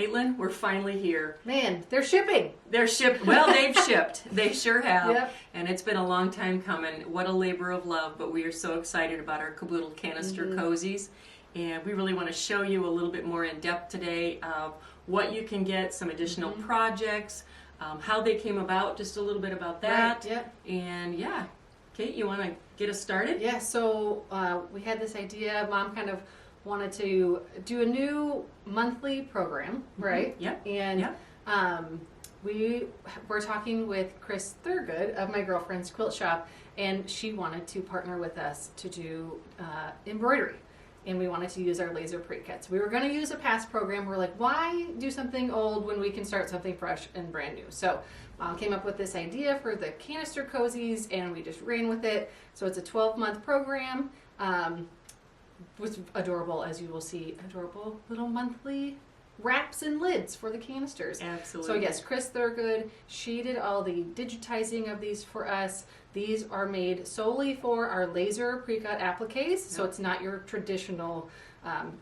Caitlin, we're finally here. Man, they're shipping. They're shipped. Well, they've shipped. They sure have. Yep. And it's been a long time coming. What a labor of love, but we are so excited about our Caboodle Canister Cozies. And we really want to show you a little bit more in depth today of what you can get, some additional projects, how they came about, just a little bit about that. Right, yep. And yeah, Kate, you want to get us started? Yeah, so we had this idea. Mom kind of wanted to do a new monthly program, right? Yep. And Yep. we were talking with Chris Thurgood of my girlfriend's quilt shop, and she wanted to partner with us to do embroidery. And we wanted to use our laser pre-cuts. We were going to use a past program. We're like, why do something old when we can start something fresh and brand new? So Mom came up with this idea for the canister cozies, and we just ran with it. So it's a 12-month program. Was adorable, as you will see, adorable little monthly wraps and lids for the canisters. Absolutely. So yes, Chris Thurgood, she did all the digitizing of these for us. These are made solely for our laser pre-cut appliques, so it's not your traditional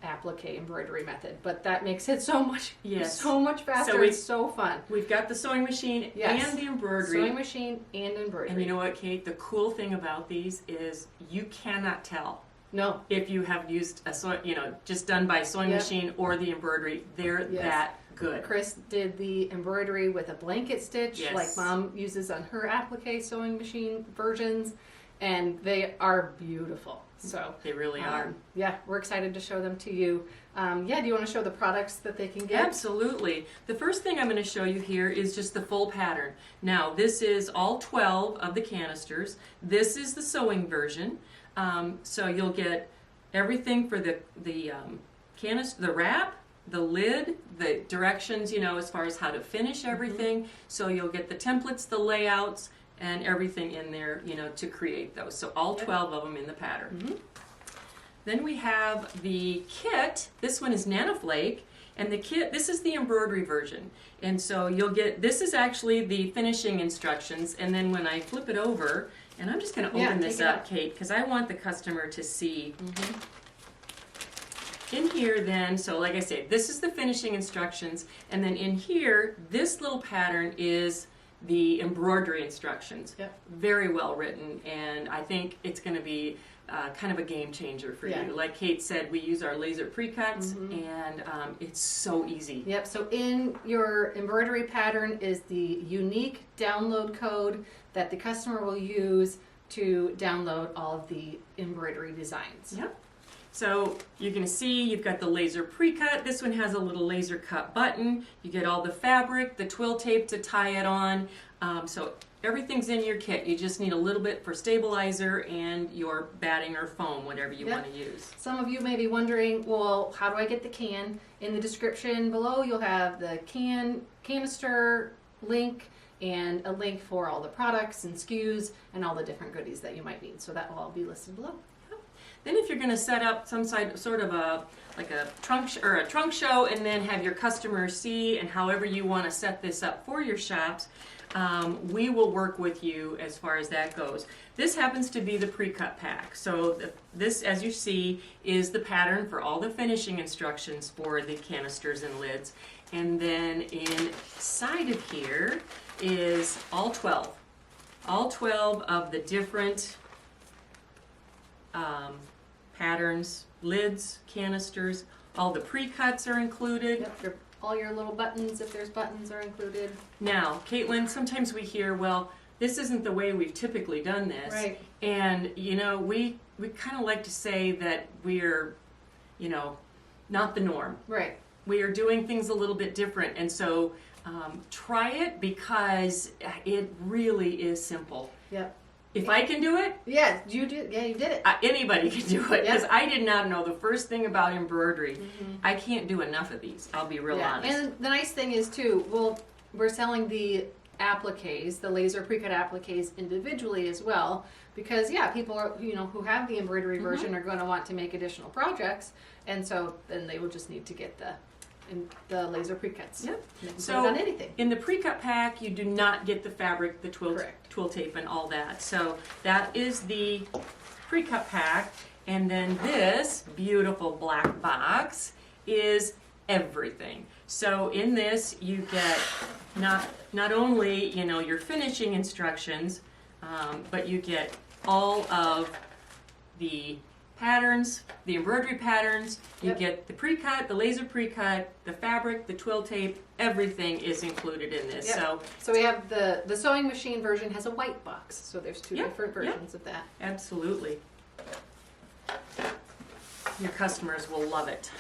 applique embroidery method, but that makes it so much faster. So it's so fun. We've got the sewing machine Yes. and the embroidery. Sewing machine and embroidery. And you know what, Kate? The cool thing about these is you cannot tell No. if you have used a just done by sewing Yep. machine or the embroidery. They're Yes. that good. Chris did the embroidery with a blanket stitch, Yes. like Mom uses on her applique sewing machine versions, and they are beautiful. So They really are. Yeah, we're excited to show them to you. Do you want to show the products that they can get? Absolutely. The first thing I'm going to show you here is just the full pattern. Now, this is all 12 of the canisters. This is the sewing version. So you'll get everything for the canister, the wrap, the lid, the directions, as far as how to finish everything. So you'll get the templates, the layouts, and everything in there, to create those. So all 12 of them in the pattern. Then we have the kit. This one is Nanoflake. And the kit, this is the embroidery version. And so you'll get, this is actually the finishing instructions. And then when I flip it over, and I'm just going to open this up, Kate, because I want the customer to see. In here then, so like I say, this is the finishing instructions, and then in here, this little pattern is the embroidery instructions. Yep. Very well written, and I think it's going to be kind of a game changer for you. Like Kate said, we use our laser pre-cuts, and it's so easy. Yep, so in your embroidery pattern is the unique download code that the customer will use to download all of the embroidery designs. Yep. So you're going to see you've got the laser pre-cut. This one has a little laser cut button. You get all the fabric, the twill tape to tie it on. So everything's in your kit. You just need a little bit for stabilizer and your batting or foam, whatever you want to use. Some of you may be wondering, well, how do I get the can? In the description below, you'll have the canister link and a link for all the products and SKUs and all the different goodies that you might need. So that will all be listed below. Then if you're going to set up some sort of a trunk show and then have your customers see, and however you want to set this up for your shops, we will work with you as far as that goes. This happens to be the pre-cut pack. So this, as you see, is the pattern for all the finishing instructions for the canisters and lids. And then inside of here is all 12. All 12 of the different patterns, lids, canisters, all the pre-cuts are included. Yep, all your little buttons, if there's buttons, are included. Now, Caitlin, sometimes we hear, well, this isn't the way we've typically done this. Right. And, we kind of like to say that we're, not the norm. Right. We are doing things a little bit different. And so try it because it really is simple. Yep. If I can do it, yeah, you did. Yeah, you did it. Anybody can do it, because Yep. I did not know the first thing about embroidery. I can't do enough of these. I'll be real honest. And the nice thing is too, we're selling the appliques, the laser pre-cut appliques individually as well, because people are, who have the embroidery version are going to want to make additional projects, and so then they will just need to get the laser pre-cuts. Yep. They can So put it on anything. in the pre-cut pack, you do not get the fabric, the twill tape, and all that. So that is the pre-cut pack, and then this beautiful black box is everything. So in this you get not only, you know, your finishing instructions, but you get all of the patterns, the embroidery patterns, you get the pre-cut, the laser pre-cut, the fabric, the twill tape, everything is included in this. So we have the sewing machine version has a white box, so there's two different versions of that. Absolutely. Your customers will love it.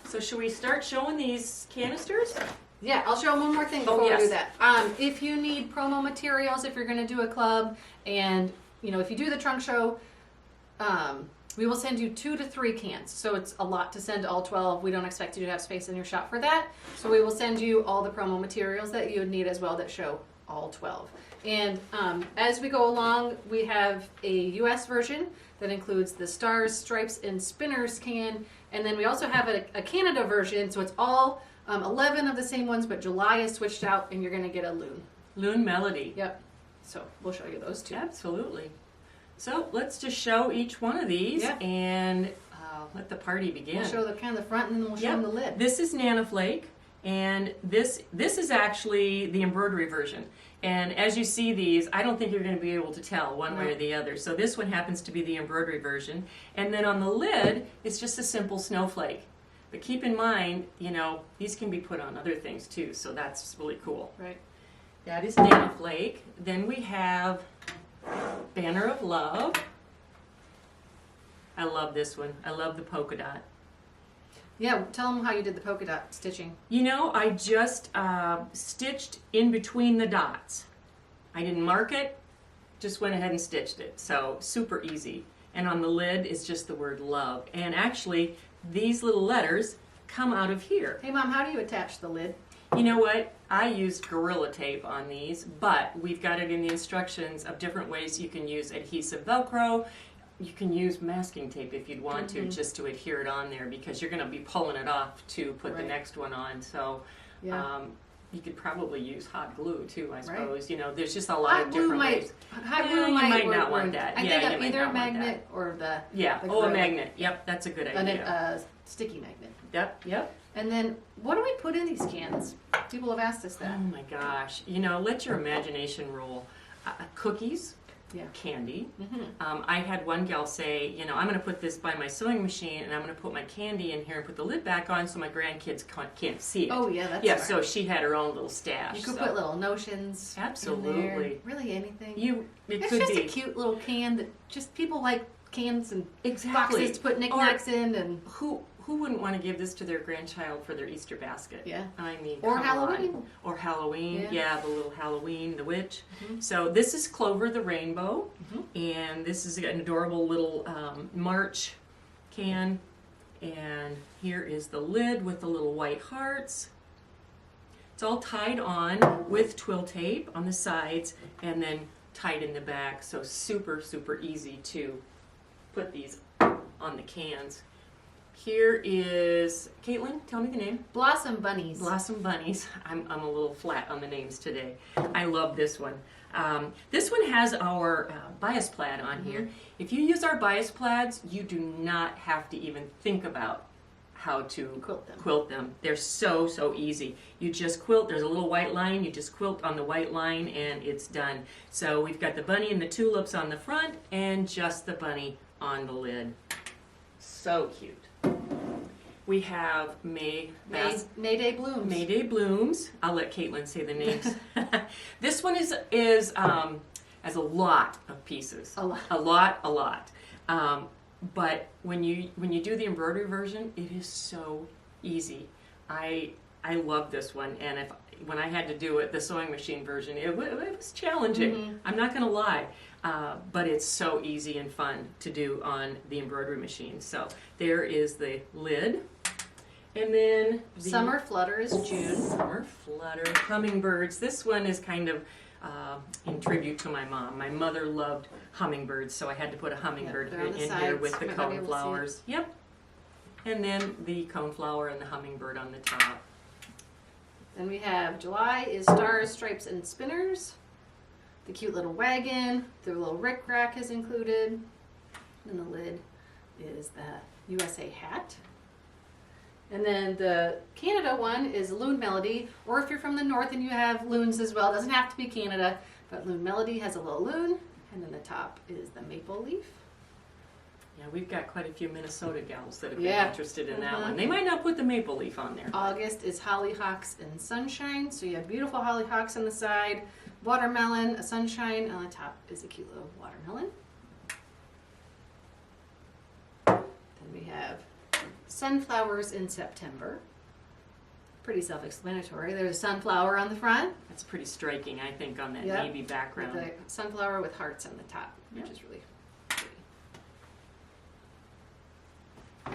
So should we start showing these canisters? Yeah, I'll show one more thing before we do that. If you need promo materials, if you're going to do a club, and you know, if you do the trunk show, we will send you 2 to 3 cans. So it's a lot to send all 12. We don't expect you to have space in your shop for that. So we will send you all the promo materials that you would need as well that show all 12. And as we go along, we have a US version that includes the stars, stripes, and spinners can. And then we also have a Canada version. So it's all 11 of the same ones, but July is switched out and you're going to get a loon. Loon Melody. Yep. So we'll show you those two. Absolutely. So let's just show each one of these and let the party begin. We'll show the kind of the front and then we'll show them the lid. This is Nana Flake, and this is actually the embroidery version. And as you see these, I don't think you're going to be able to tell one way or the other. So this one happens to be the embroidery version. And then on the lid, it's just a simple snowflake. But keep in mind, you know, these can be put on other things too, so that's really cool. Right. That is Nana Flake. Then we have Banner of Love. I love this one. I love the polka dot. Yeah, tell them how you did the polka dot stitching. You know, I just stitched in between the dots. I didn't mark it, just went ahead and stitched it. So super easy. And on the lid is just the word love. And actually, these little letters come out of here. Hey Mom, how do you attach the lid? You know what? I used Gorilla Tape on these, but we've got it in the instructions of different ways you can use adhesive Velcro. You can use masking tape if you'd want to, just to adhere it on there, because you're going to be pulling it off to put the next one on. So you could probably use hot glue too, I suppose. You know, there's just a lot of different ways. Hot glue you might not want work. that. I think either a magnet or the a magnet. Yep, that's a good idea. A sticky magnet. Yep. And then, what do we put in these cans? People have asked us that. Oh my gosh. You know, let your imagination roll. Cookies, candy. I had one gal say, you know, I'm going to put this by my sewing machine and I'm going to put my candy in here and put the lid back on so my grandkids can't see it. Oh yeah, that's smart. So she had her own little stash. You could put little notions. Absolutely. In there. Really anything. It's just a cute little can that just people like cans and boxes to put knickknacks in, and who wouldn't want to give this to their grandchild for their Easter basket? Yeah. I mean, or come Halloween. on. Or Halloween. Yeah, the little Halloween, the witch. So this is Clover the Rainbow, and this is an adorable little March can. And here is the lid with the little white hearts. It's all tied on with twill tape on the sides and then tied in the back. So super, super easy to put these on the cans. Here is, Caitlin, tell me the name. Blossom Bunnies. Blossom Bunnies. I'm a little flat on the names today. I love this one. This one has our bias plaid on here. If you use our bias plaids, you do not have to even think about how to quilt them. They're so easy. You just quilt, there's a little white line, you just quilt on the white line and it's done. So we've got the bunny and the tulips on the front and just the bunny on the lid. So cute. We have May Day Blooms. May Day Blooms. I'll let Caitlin say the names. This one is has a lot of pieces. A lot. But when you do the embroidery version, it is so easy. I love this one, and when I had to do it, the sewing machine version, it was challenging. I'm not going to lie. But it's so easy and fun to do on the embroidery machine. So there is the lid. And then the Summer Flutter is June. Summer Flutter. Hummingbirds. This one is kind of in tribute to my mom. My mother loved hummingbirds, so I had to put a hummingbird in here with the coneflowers. Yep. And then the coneflower and the hummingbird on the top. Then we have July is Stars, Stripes, and Spinners. The cute little wagon, the little rickrack is included. And the lid is the USA hat. And then the Canada one is Loon Melody, or if you're from the north and you have loons as well, it doesn't have to be Canada, but Loon Melody has a little loon, and then the top is the maple leaf. Yeah, we've got quite a few Minnesota gals that have been Yeah. interested in that Uh-huh. one. They might not put the maple leaf on there. August is hollyhocks and sunshine, so you have beautiful hollyhocks on the side, watermelon, a sunshine, on the top is a cute little watermelon. Then we have sunflowers in September. Pretty self-explanatory. There's a sunflower on the front, That's pretty striking, I think, on that Yep. navy with background. the sunflower with hearts on the top, which Yep. is really pretty.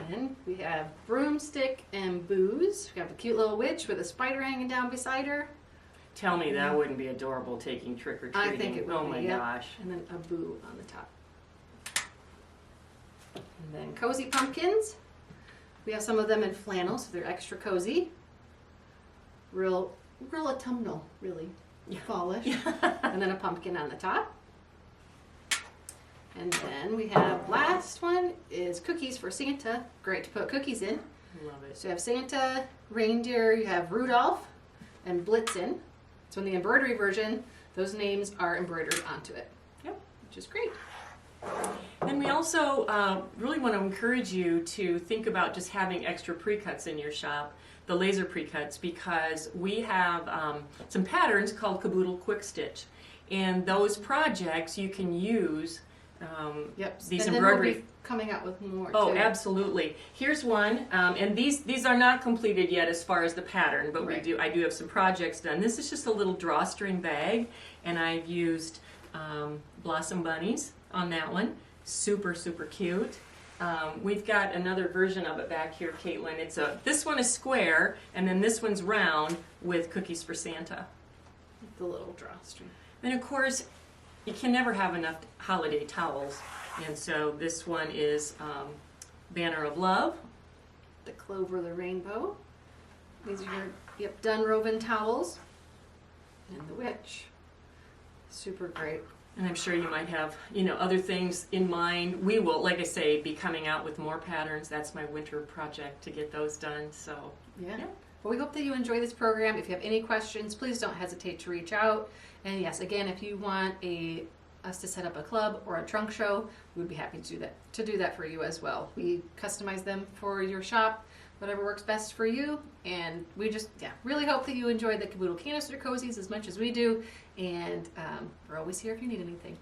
Then we have broomstick and booze. We have a cute little witch with a spider hanging down beside her. Tell me that wouldn't be adorable taking trick-or-treating. I think it would Oh be, my yep. gosh. And then a boo on the top. And then cozy pumpkins. We have some of them in flannel, so they're extra cozy. Real autumnal, really. Yeah. Fallish. And then a pumpkin on the top. And then we have, last one is cookies for Santa. Great to put cookies in. Love it. So you have Santa, reindeer, you have Rudolph, and Blitzen. So in the embroidery version, those names are embroidered onto it. Yep. Which is great. And we also really want to encourage you to think about just having extra pre-cuts in your shop, the laser pre-cuts, because we have some patterns called Caboodle Quick Stitch. And those projects you can use Yep. these and embroidery. Then we'll be coming out with more. Oh, too. absolutely. Here's one, and these are not completed yet as far as the pattern, but Right. I do have some projects done. This is just a little drawstring bag, and I've used blossom bunnies on that one. Super, super cute. We've got another version of it back here, Caitlin. This one is square, and then this one's round with cookies for Santa. The little drawstring. And of course, you can never have enough holiday towels, and so this one is Banner of Love. The clover, the rainbow. These are your done woven towels. And the witch. Super great. And I'm sure you might have, other things in mind. We will, like I say, be coming out with more patterns. That's my winter project to get those done. So, Yeah. Yeah. Well, we hope that you enjoy this program. If you have any questions, please don't hesitate to reach out. And yes, again, if you want us to set up a club or a trunk show, we'd be happy to do that for you as well. We customize them for your shop, whatever works best for you. And we just, really hope that you enjoyed the Caboodle Canister Cozies as much as we do. And we're always here if you need anything.